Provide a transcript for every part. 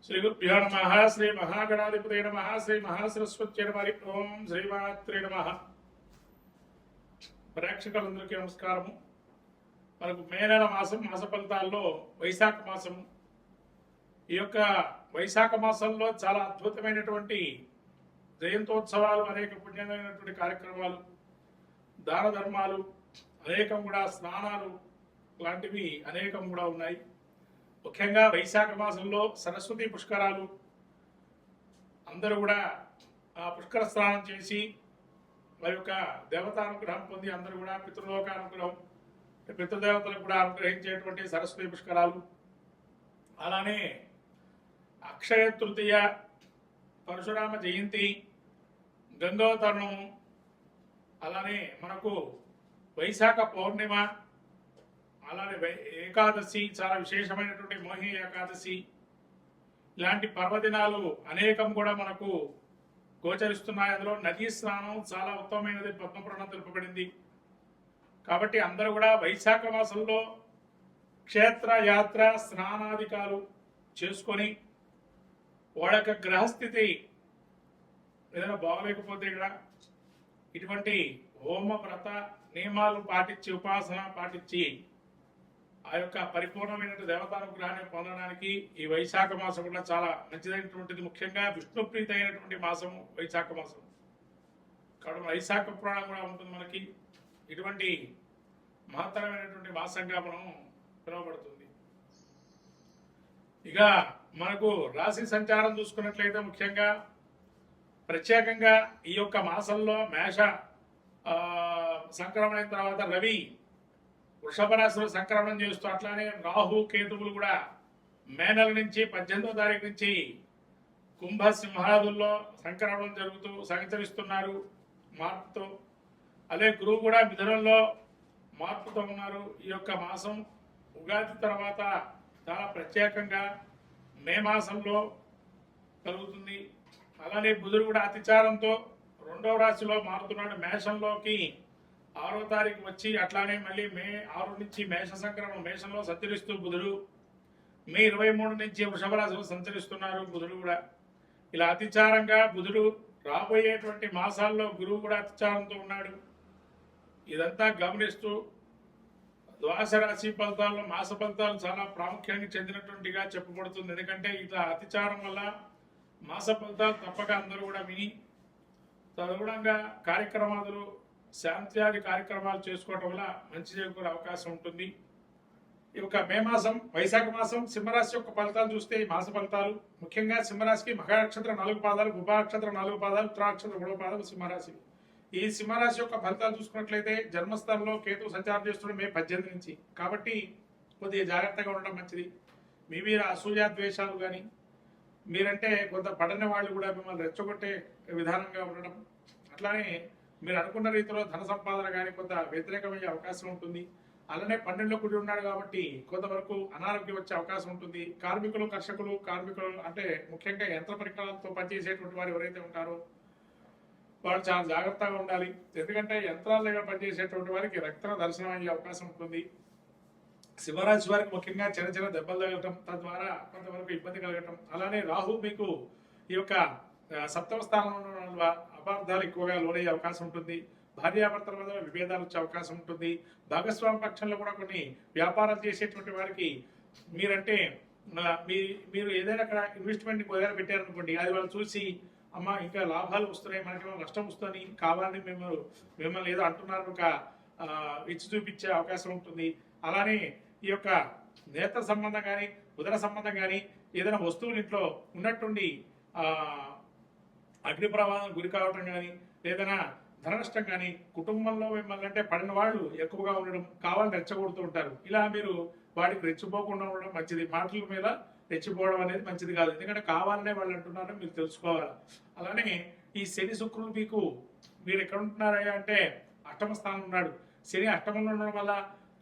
శ్రీ గురుభ్యో నమ శ్రీ మహాగణాధిపతే నమ శ్రీ మహాసరస్వత్యై నమ ఓం శ్రీమాత్రే నమ. ప్రేక్షకులందరికీ నమస్కారము. మనకు మే నెల మాస ఫలితాల్లో వైశాఖ మాసము. ఈ యొక్క వైశాఖ మాసంలో చాలా అద్భుతమైనటువంటి జయంతోత్సవాలు, అనేక పుణ్యమైనటువంటి కార్యక్రమాలు, దాన ధర్మాలు, అనేకం కూడా స్నానాలు లాంటివి అనేకం కూడా ఉన్నాయి. ముఖ్యంగా వైశాఖ మాసంలో సరస్వతి పుష్కరాలు, అందరూ కూడా ఆ పుష్కర స్నానం చేసి వారి యొక్క దేవతానుగ్రహం పొంది అందరూ కూడా పితృలోకానుగ్రహం, పితృదేవతలకు కూడా అనుగ్రహించేటువంటి సరస్వతి పుష్కరాలు. అలానే అక్షయ తృతీయ, పరశురామ జయంతి, గంగోతరణము, అలానే మనకు వైశాఖ పౌర్ణిమ, అలానే ఏకాదశి, చాలా విశేషమైనటువంటి మోహిని ఏకాదశి, ఇలాంటి పర్వదినాలు అనేకం కూడా మనకు గోచరిస్తున్నాయి. అందులో నదీ స్నానం చాలా ఉత్తమమైనది, పద్మపురాణం తెలుపబడింది. కాబట్టి అందరూ కూడా వైశాఖ మాసంలో క్షేత్ర యాత్ర స్నానాధికాలు చేసుకొని వాళ్ళ యొక్క గ్రహస్థితి ఏదైనా బాగలేకపోతే కూడా ఇటువంటి హోమ వ్రత నియమాలు పాటించి, ఉపాసన పాటించి ఆ యొక్క పరిపూర్ణమైన దేవతానుగ్రహాన్ని పొందడానికి ఈ వైశాఖ మాసం కూడా చాలా మంచిదైనటువంటిది. ముఖ్యంగా విష్ణుప్రీతి అయినటువంటి మాసము వైశాఖ మాసం. కాబట్టి వైశాఖ పురాణం కూడా ఉంటుంది మనకి. ఇటువంటి మహత్తరమైనటువంటి మాసంగా మనం పిలువబడుతుంది. ఇక మనకు రాశి సంచారం చూసుకున్నట్లయితే ముఖ్యంగా ప్రత్యేకంగా ఈ యొక్క మాసంలో మేష సంక్రమణ అయిన తర్వాత రవి వృషభ రాశిలో సంక్రమణం చేస్తూ, అట్లానే రాహు కేతువులు కూడా మే నెల నుంచి 18వ తారీఖు నుంచి కుంభ సింహాదుల్లో సంక్రమణం జరుగుతూ సంచరిస్తున్నారు మార్పుతో. అదే గురువు కూడా మిథునంలో మార్పుతో ఉన్నారు. ఈ యొక్క మాసం ఉగాది తర్వాత చాలా ప్రత్యేకంగా మే మాసంలో కలుగుతుంది. అలానే బుధుడు కూడా అతిచారంతో 2వ రాశిలో మారుతున్నాడు. మేషంలోకి 6వ తారీఖు వచ్చి, అట్లానే మళ్ళీ మే 6 నుంచి మేష సంక్రమణం, మేషంలో సంచరిస్తూ బుధుడు మే 23 నుంచి వృషభ రాశిలో సంచరిస్తున్నారు బుధుడు కూడా. ఇలా అతిచారంగా బుధుడు రాబోయేటువంటి మాసాల్లో గురువు కూడా అతిచారంతో ఉన్నాడు. ఇదంతా గమనిస్తూ ద్వాదశ రాశి ఫలితాల్లో మాస ఫలితాలు చాలా ప్రాముఖ్యానికి చెందినటువంటిగా చెప్పబడుతుంది. ఎందుకంటే ఇట్లా అతిచారం వల్ల మాస ఫలితాలు తప్పక అందరూ కూడా విని తదనుగుణంగా కార్యక్రమాలు, శాంత్యాది కార్యక్రమాలు చేసుకోవడం వల్ల మంచి చేకూరే అవకాశం ఉంటుంది. ఈ యొక్క మే మాసం, వైశాఖ మాసం సింహరాశి యొక్క ఫలితాలు చూస్తే ఈ మాస ఫలితాలు ముఖ్యంగా సింహరాశికి మఖ నక్షత్రం 4 పాదాలు, ఉప నక్షత్రం 4 పాదాలు, ఉత్తర నక్షత్రం 3 పాదాలు సింహరాశి. ఈ సింహరాశి యొక్క ఫలితాలు చూసుకున్నట్లయితే జన్మస్థానంలో కేతు సంచారం చేస్తున్న మే 18 నుంచి. కాబట్టి కొద్దిగా జాగ్రత్తగా ఉండడం మంచిది. మీ మీద అసూయ ద్వేషాలు కానీ, మీరంటే కొంత పడని వాళ్ళు కూడా మిమ్మల్ని రెచ్చగొట్టే విధానంగా ఉండడం, అట్లానే మీరు అనుకున్న రీతిలో ధన సంపాదన కానీ కొంత వ్యతిరేకమయ్యే అవకాశం ఉంటుంది. అలానే 12లో కుడి ఉన్నాడు కాబట్టి కొంతవరకు అనారోగ్యం వచ్చే అవకాశం ఉంటుంది. కార్మికులు అంటే ముఖ్యంగా యంత్ర పరికరాలతో పనిచేసేటువంటి వారు ఎవరైతే ఉంటారో వాళ్ళు చాలా జాగ్రత్తగా ఉండాలి. ఎందుకంటే యంత్రాల దగ్గర పనిచేసేటువంటి వారికి రక్త దర్శనం అయ్యే అవకాశం ఉంటుంది. సింహరాశి వారికి ముఖ్యంగా చిన్న చిన్న దెబ్బలు తగలటం, తద్వారా కొంతవరకు ఇబ్బంది కలగటం. అలానే రాహు మీకు ఈ యొక్క 7వ స్థానంలో ఉన్న అపార్థాలు ఎక్కువగా లోనయ్యే అవకాశం ఉంటుంది. భార్యాభర్తల మధ్య విభేదాలు వచ్చే అవకాశం ఉంటుంది. భాగస్వామి పక్షంలో కూడా కొన్ని వ్యాపారాలు చేసేటువంటి వారికి మీరంటే మీరు ఏదైనా అక్కడ ఇన్వెస్ట్మెంట్ ఏదైనా పెట్టారనుకోండి, అది వాళ్ళు చూసి అమ్మ ఇంకా లాభాలు వస్తున్నాయి, మనకి నష్టం వస్తుంది, కావాలని మిమ్మల్ని ఏదో అంటున్నారు ఒక ఇచ్చి చూపించే అవకాశం ఉంటుంది. అలానే ఈ యొక్క నేత్ర సంబంధం కానీ, ఉదర సంబంధం కానీ, ఏదైనా వస్తువులు ఇంట్లో ఉన్నట్టుండి అగ్ని ప్రమాదం గురి కావటం కానీ, ఏదైనా ధన నష్టం కానీ, కుటుంబంలో మిమ్మల్ని అంటే పడిన వాళ్ళు ఎక్కువగా ఉండడం, కావాలని రెచ్చగొడుతూ ఉంటారు. ఇలా మీరు వాడికి రెచ్చిపోకుండా ఉండడం మంచిది. మాటల మీద రెచ్చిపోవడం అనేది మంచిది కాదు. ఎందుకంటే కావాలనే వాళ్ళు అంటున్నారని మీరు తెలుసుకోవాలి. అలానే ఈ శని శుక్రులు మీరు ఎక్కడ ఉంటున్నారయ్యా అంటే 8వ స్థానం ఉన్నాడు. శని 8మంలో ఉండడం వల్ల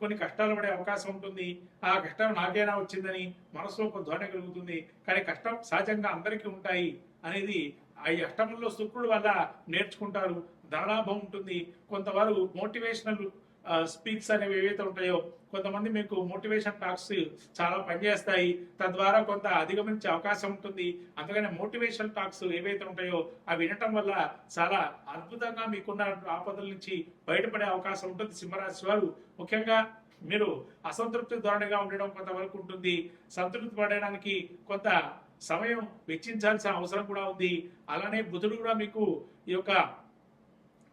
కొన్ని కష్టాలు పడే అవకాశం ఉంటుంది. ఆ కష్టం నాకేనా వచ్చిందని మనసులో ఒక ధ్వని కలుగుతుంది. కానీ కష్టం సహజంగా అందరికీ ఉంటాయి అనేది ఈ 8మంలో శుక్రుడు వల్ల నేర్చుకుంటారు. ధనలాభం ఉంటుంది. కొంతవరకు మోటివేషనల్ స్పీక్స్ అనేవి ఏవైతే ఉంటాయో కొంతమంది మీకు మోటివేషన్ టాక్స్ చాలా పనిచేస్తాయి, తద్వారా కొంత అధిగమించే అవకాశం ఉంటుంది. అందుకని మోటివేషన్ టాక్స్ ఏవైతే ఉంటాయో అవి వినటం వల్ల చాలా అద్భుతంగా మీకున్న ఆపదల నుంచి బయటపడే అవకాశం ఉంటుంది. సింహరాశి వారు ముఖ్యంగా మీరు అసంతృప్తి ధోరణిగా ఉండడం కొంతవరకు ఉంటుంది. సంతృప్తి పడడానికి కొంత సమయం వెచ్చించాల్సిన అవసరం కూడా ఉంది. అలానే బుధుడు కూడా మీకు ఈ యొక్క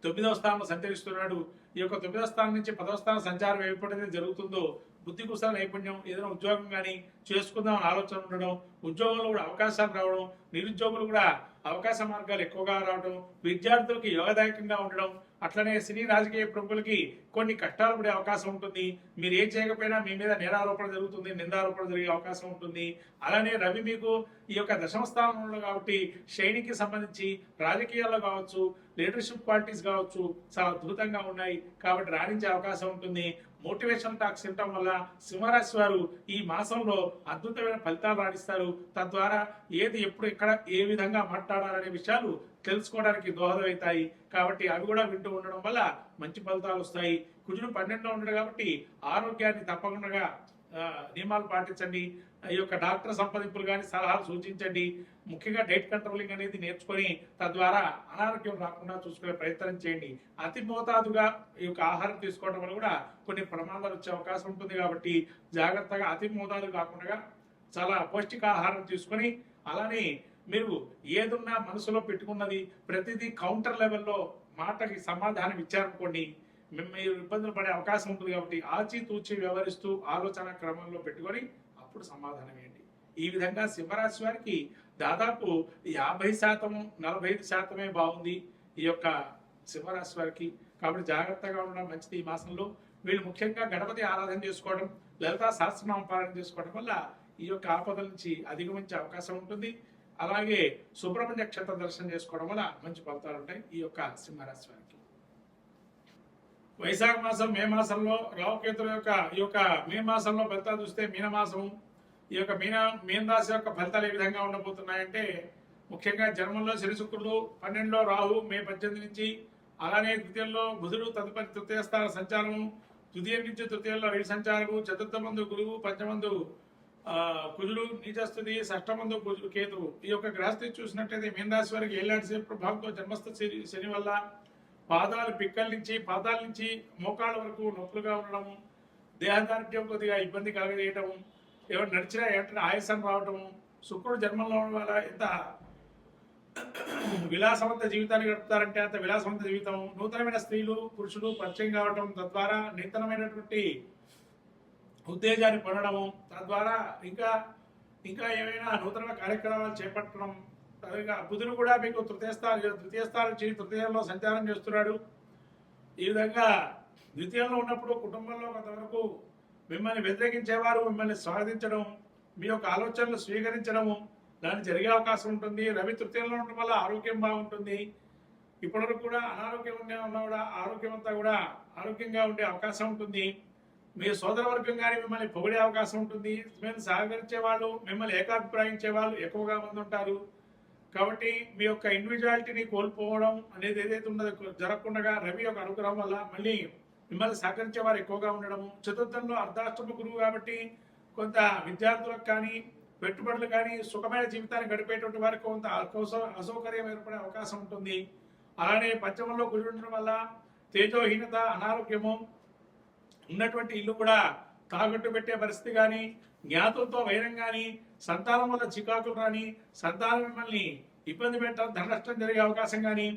9వ స్థానంలో సంచరిస్తున్నాడు. ఈ యొక్క 9వ స్థానం నుంచి 10వ స్థానం సంచారం ఎప్పుడైతే జరుగుతుందో బుద్ధి కుశల నైపుణ్యం, ఏదైనా ఉద్యోగం కానీ చేసుకుందాం అని ఆలోచన ఉండడం, ఉద్యోగంలో కూడా అవకాశాలు రావడం, నిరుద్యోగులు కూడా అవకాశ మార్గాలు ఎక్కువగా రావడం, విద్యార్థులకి యోగదాయకంగా ఉండడం, అట్లనే సినీ రాజకీయ ప్రముఖులకి కొన్ని కష్టాలు పడే అవకాశం ఉంటుంది. మీరు ఏం చేయకపోయినా మీ మీద నేరారోపణ జరుగుతుంది, నిందారోపణ జరిగే అవకాశం ఉంటుంది. అలానే రవి మీకు ఈ యొక్క దశమ స్థానంలో కాబట్టి శైలికి సంబంధించి రాజకీయాల్లో కావచ్చు, లీడర్షిప్ క్వాలిటీస్ కావచ్చు చాలా అద్భుతంగా ఉన్నాయి కాబట్టి రాణించే అవకాశం ఉంటుంది. మోటివేషన్ టాక్స్ వినటం వల్ల సింహరాశి వారు ఈ మాసంలో అద్భుతమైన ఫలితాలు రాణిస్తారు. తద్వారా ఏది ఎప్పుడు ఎక్కడ ఏ విధంగా మాట్లాడాలనే విషయాలు తెలుసుకోవడానికి దోహదమవుతాయి. కాబట్టి అవి కూడా వింటూ ఉండడం వల్ల మంచి ఫలితాలు వస్తాయి. కుజుడు 12లో ఉండడు కాబట్టి ఆరోగ్యాన్ని తప్పకుండా నియమాలు పాటించండి. ఈ యొక్క డాక్టర్ సంప్రదింపులు కానీ సలహాలు సూచించండి. ముఖ్యంగా డైట్ కంట్రోలింగ్ అనేది నేర్చుకొని తద్వారా అనారోగ్యం రాకుండా చూసుకునే ప్రయత్నం చేయండి. అతి మోతాదుగా ఈ యొక్క ఆహారం తీసుకోవడం వల్ల కూడా కొన్ని ప్రమాదాలు వచ్చే అవకాశం ఉంటుంది. కాబట్టి జాగ్రత్తగా అతి మోతాదు కాకుండా చాలా పౌష్టికాహారం తీసుకొని, అలానే మీరు ఏదున్నా మనసులో పెట్టుకున్నది ప్రతిదీ కౌంటర్ లెవెల్లో మాటకి సమాధానం ఇచ్చారనుకోండి, మీరు ఇబ్బందులు పడే అవకాశం ఉంటుంది. కాబట్టి ఆచితూచి వ్యవహరిస్తూ ఆలోచన క్రమంలో పెట్టుకొని అప్పుడు సమాధానం ఏంటి. ఈ విధంగా సింహరాశి వారికి దాదాపు 50% 45% బాగుంది ఈ యొక్క సింహరాశి వారికి. కాబట్టి జాగ్రత్తగా ఉండడం మంచిది. ఈ మాసంలో వీళ్ళు ముఖ్యంగా గణపతి ఆరాధన చేసుకోవడం, లలితా సహస్రనామ పారాయణ చేసుకోవడం వల్ల ఈ యొక్క ఆపదల నుంచి అధిగమించే అవకాశం ఉంటుంది. అలాగే సుబ్రహ్మణ్య క్షేత్ర దర్శనం చేసుకోవడం వల్ల మంచి ఫలితాలు ఉంటాయి ఈ యొక్క సింహరాశి వారికి. వైశాఖ మాసం, మే మాసంలో రాహుకేతుల యొక్క ఈ యొక్క మే మాసంలో ఫలితాలు చూస్తే మీనమాసం, ఈ యొక్క మీన రాశి యొక్క ఫలితాలు ఏ విధంగా ఉండబోతున్నాయంటే ముఖ్యంగా జన్మంలో శని శుక్రుడు, 12లో రాహు మే 18 నుంచి, అలానే ద్వితీయంలో బుధుడు, తదుపరి తృతీయ స్థాన సంచారము, తృతీయం నుంచి తృతీయంలో రవి సంచారము, చతుర్థ మందు గురువు, పంచమందు కుజుడు నీచస్థితి, షష్టమందు కేతువు. ఈ యొక్క గ్రహస్థితి చూసినట్లయితే మీన రాశి వారికి ఏలాంటి ప్రభావంతో జన్మస్థ శని వల్ల పాదాల నుంచి మోకాళ్ళ వరకు నొప్పులుగా ఉండడము, దేహదార్ఢ్యం కొద్దిగా ఇబ్బంది కలగజేయటము, ఎవరు నడిచినా వెంటనే ఆయాసం రావటము, శుక్రుడు జన్మంలో ఉండడం వల్ల ఎంత విలాసవంత జీవితాన్ని గడుపుతారంటే అంత విలాసవంత జీవితం, నూతనమైన స్త్రీలు పురుషులు పరిచయం కావటం, తద్వారా నూతనమైనటువంటి ఉత్తేజాన్ని పొందడము, తద్వారా ఇంకా ఏమైనా నూతన కార్యక్రమాలు చేపట్టడం. బుధుడు కూడా మీకు ద్వితీయ స్థానం నుంచి తృతీయంలో సంచారం చేస్తున్నాడు. ఈ విధంగా ద్వితీయంలో ఉన్నప్పుడు కుటుంబంలో కొంతవరకు మిమ్మల్ని వ్యతిరేకించేవారు మిమ్మల్ని స్వాగతించడం, మీ యొక్క ఆలోచనలు స్వీకరించడము దాన్ని జరిగే అవకాశం ఉంటుంది. రవి తృతీయంలో ఉండడం వల్ల ఆరోగ్యం బాగుంటుంది. ఇప్పటివరకు కూడా అనారోగ్యం ఉన్నా కూడా ఆరోగ్యం అంతా కూడా ఆరోగ్యంగా ఉండే అవకాశం ఉంటుంది. మీ సోదరవర్గం కానీ మిమ్మల్ని పొగిడే అవకాశం ఉంటుంది. మేము సహకరించే వాళ్ళు, మిమ్మల్ని ఏకాభిప్రాయించే వాళ్ళు ఎక్కువగా మంది ఉంటారు. కాబట్టి మీ యొక్క ఇండివిజువాలిటీని కోల్పోవడం అనేది ఏదైతే ఉన్నదో జరగకుండా రవి యొక్క అనుగ్రహం వల్ల మళ్ళీ మిమ్మల్ని సహకరించే వారు ఎక్కువగా ఉండడము. చతుర్థంలో అర్ధాష్టమ గురువు కాబట్టి కొంత విద్యార్థులకు కానీ పెట్టుబడులు కానీ సుఖమైన జీవితాన్ని గడిపేటువంటి వారికి కొంత అసౌకర్యం ఏర్పడే అవకాశం ఉంటుంది. అలానే పంచమంలో గురువు ఉండడం వల్ల తేజోహీనత, అనారోగ్యము, ఉన్నటువంటి ఇల్లు కూడా తాకట్టు పెట్టే పరిస్థితి కానీ, జ్ఞాతులతో వైరం కానీ, సంతానం వల్ల చికాకులు కానీ, సంతానం మిమ్మల్ని ఇబ్బంది పెట్టడం, ధన నష్టం జరిగే అవకాశం కానీ,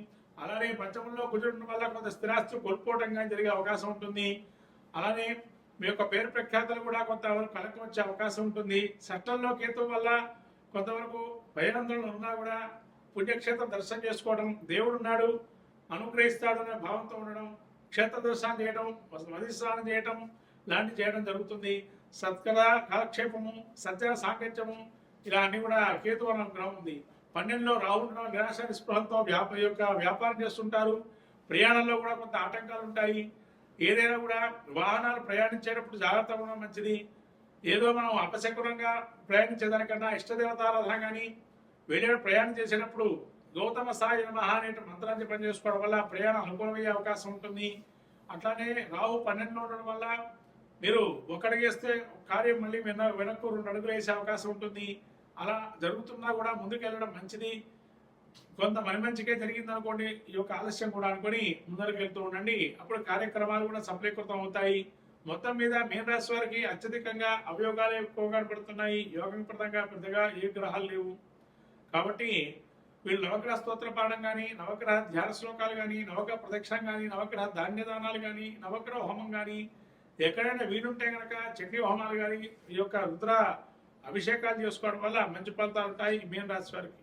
అలానే పంచమంలో కుజుడు వల్ల కొంత స్థిరాస్తులు కోల్పోవడం కానీ జరిగే అవకాశం ఉంటుంది. అలానే మీ యొక్క పేరు ప్రఖ్యాతలు కూడా కొంతవరకు కలకం వచ్చే అవకాశం ఉంటుంది. షష్టంలో కేతు వల్ల కొంతవరకు భయాందోళన ఉన్నా కూడా పుణ్యక్షేత్రం దర్శనం చేసుకోవడం, దేవుడు ఉన్నాడు అనుగ్రహిస్తాడు అనే భావంతో ఉండడం, క్షేత్ర దర్శనం చేయడం, నది స్నానం చేయడం లాంటివి చేయడం జరుగుతుంది. సత్కర కాలక్షేపము, సత్య సాంగత్యము ఇలా అన్ని కూడా కేతు అనుగ్రహం ఉంది. 12లో రాహు నిరాశ నిస్పృహంతో వ్యాపారం చేస్తుంటారు. ప్రయాణంలో కూడా కొంత ఆటంకాలు ఉంటాయి. ఏదైనా కూడా వాహనాలు ప్రయాణించేటప్పుడు జాగ్రత్తగా ఉండడం మంచిది. ఏదో మనం అపశకునంగా ప్రయాణించేదానికన్నా ఇష్టదేవతారాధన కానీ వెళ్ళే ప్రయాణం చేసేటప్పుడు గౌతమ సాయి నమః అనే మంత్రాన్ని పనిచేసుకోవడం వల్ల ప్రయాణం అనుకూలమయ్యే అవకాశం ఉంటుంది. అట్లానే రాహు 12లో ఉండడం వల్ల మీరు ఒకడుగేస్తే కార్యం మళ్ళీ వెనక్కు 2 అడుగులు వేసే అవకాశం ఉంటుంది. అలా జరుగుతున్నా కూడా ముందుకు వెళ్ళడం మంచిది. కొంత మంచికే జరిగింది అనుకోండి, ఈ యొక్క ఆలస్యం కూడా అనుకొని ముందరికి వెళ్తూ ఉండండి. అప్పుడు కార్యక్రమాలు కూడా సఫలీకృతం అవుతాయి. మొత్తం మీద మీన రాశి వారికి అత్యధికంగా అవయోగాలు ఎక్కువగా కనబడుతున్నాయి. యోగప్రదంగా పెద్దగా ఏ గ్రహాలు లేవు. కాబట్టి వీళ్ళు నవగ్రహ స్తోత్ర పాఠం కానీ, నవగ్రహ ధ్యాన శ్లోకాలు కానీ, నవగ్రహ ప్రదక్షిణం కానీ, నవగ్రహ ధాన్యదానాలు కానీ, నవగ్రహ హోమం కానీ, ఎక్కడైనా వీలుంటే కనుక చండీ హోమాలు కానీ, ఈ యొక్క రుద్ర అభిషేకాలు చేసుకోవడం వల్ల మంచి ఫలితాలు ఉంటాయి మీన రాశి వారికి.